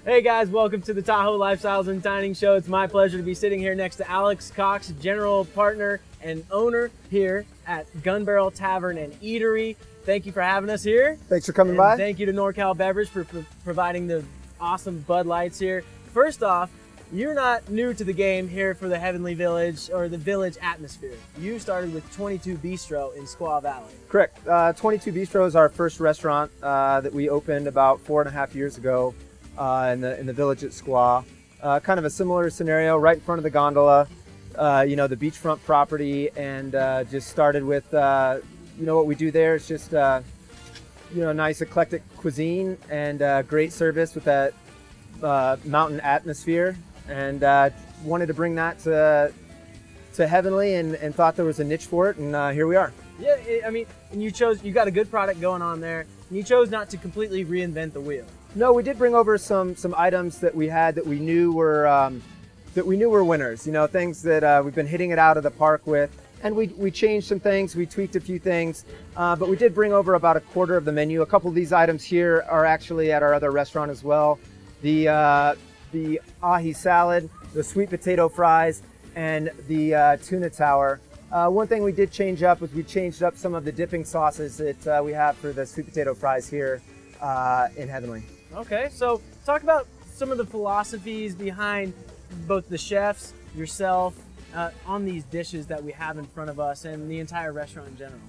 Hey guys, welcome to the Tahoe Lifestyles and Dining Show. It's my pleasure to be sitting here next to Alex Cox, general partner and owner here at Gunbarrel Tavern and Eatery. Thank you for having us here. Thanks for coming by. Thank you to NorCal Beverage for providing the awesome Bud Lights here. First off, you're not new to the game here for the Heavenly Village or the Village atmosphere. You started with 22 Bistro in Squaw Valley. Correct. 22 Bistro is our first restaurant that we opened about 4.5 years ago in the village at Squaw. Kind of a similar scenario, right in front of the gondola, the beachfront property, and just started with, what we do there is just, nice eclectic cuisine and great service with that mountain atmosphere, and wanted to bring that to Heavenly and thought there was a niche for it, and here we are. Yeah, and you got a good product going on there, and you chose not to completely reinvent the wheel. No, we did bring over some items that we had that we knew were winners. Things that we've been hitting it out of the park with, and we changed some things, we tweaked a few things, but we did bring over about a quarter of the menu. A couple of these items here are actually at our other restaurant as well. The ahi salad, the sweet potato fries, and the tuna tower. One thing we did change up was we changed up some of the dipping sauces that we have for the sweet potato fries here in Heavenly. Okay, so talk about some of the philosophies behind both the chefs, yourself, on these dishes that we have in front of us and the entire restaurant in general.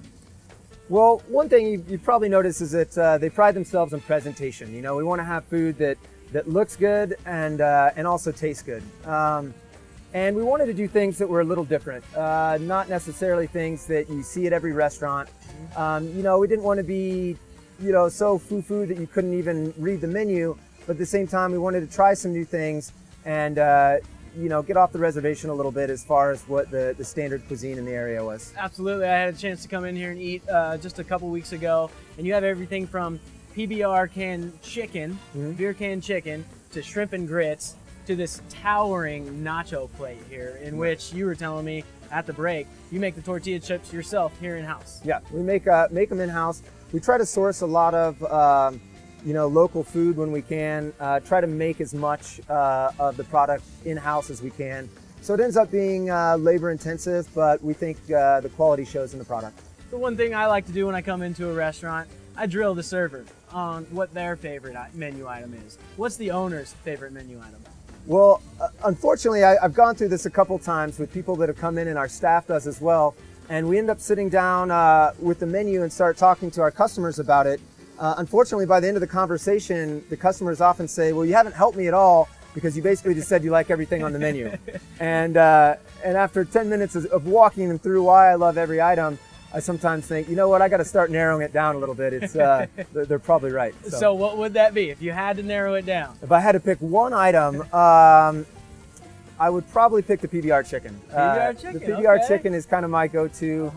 Well, one thing you probably notice is that they pride themselves on presentation. We want to have food that looks good and also tastes good. And we wanted to do things that were a little different, not necessarily things that you see at every restaurant. We didn't want to be so foo-foo that you couldn't even read the menu, but at the same time we wanted to try some new things and get off the reservation a little bit as far as what the standard cuisine in the area was. Absolutely. I had a chance to come in here and eat just a couple weeks ago, and you have everything from PBR canned chicken, beer can chicken, to shrimp and grits, to this towering nacho plate here, in which you were telling me at the break, you make the tortilla chips yourself here in-house. Yeah, we make them in-house. We try to source a lot of local food when we can, try to make as much of the product in-house as we can. So it ends up being labor intensive, but we think the quality shows in the product. The one thing I like to do when I come into a restaurant, I drill the server on what their favorite menu item is. What's the owner's favorite menu item? Well, unfortunately, I've gone through this a couple times with people that have come in, and our staff does as well. And we end up sitting down with the menu and start talking to our customers about it. Unfortunately, by the end of the conversation, the customers often say, well, you haven't helped me at all because you basically just said you like everything on the menu. And after 10 minutes of walking them through why I love every item, I sometimes think, you know what, I got to start narrowing it down a little bit. It's they're probably right. So what would that be if you had to narrow it down? If I had to pick one item, I would probably pick the PBR chicken. PBR chicken, The PBR okay. chicken is kind of my go-to.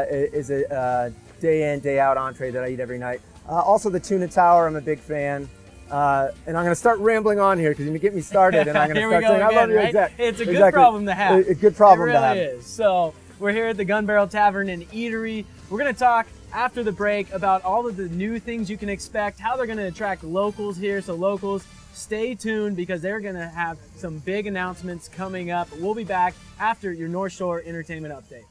Is a day in, day out entree that I eat every night. Also the tuna tower, I'm a big fan. And I'm going to start rambling on here because you get me started, and I'm going to start saying, again, I love you. Right? It's a good problem to have. A good problem it really to have. Is. So we're here at the Gunbarrel Tavern and Eatery. We're going to talk after the break about all of the new things you can expect, how they're going to attract locals here. So locals, stay tuned because they're going to have some big announcements coming up. We'll be back after your North Shore Entertainment Update.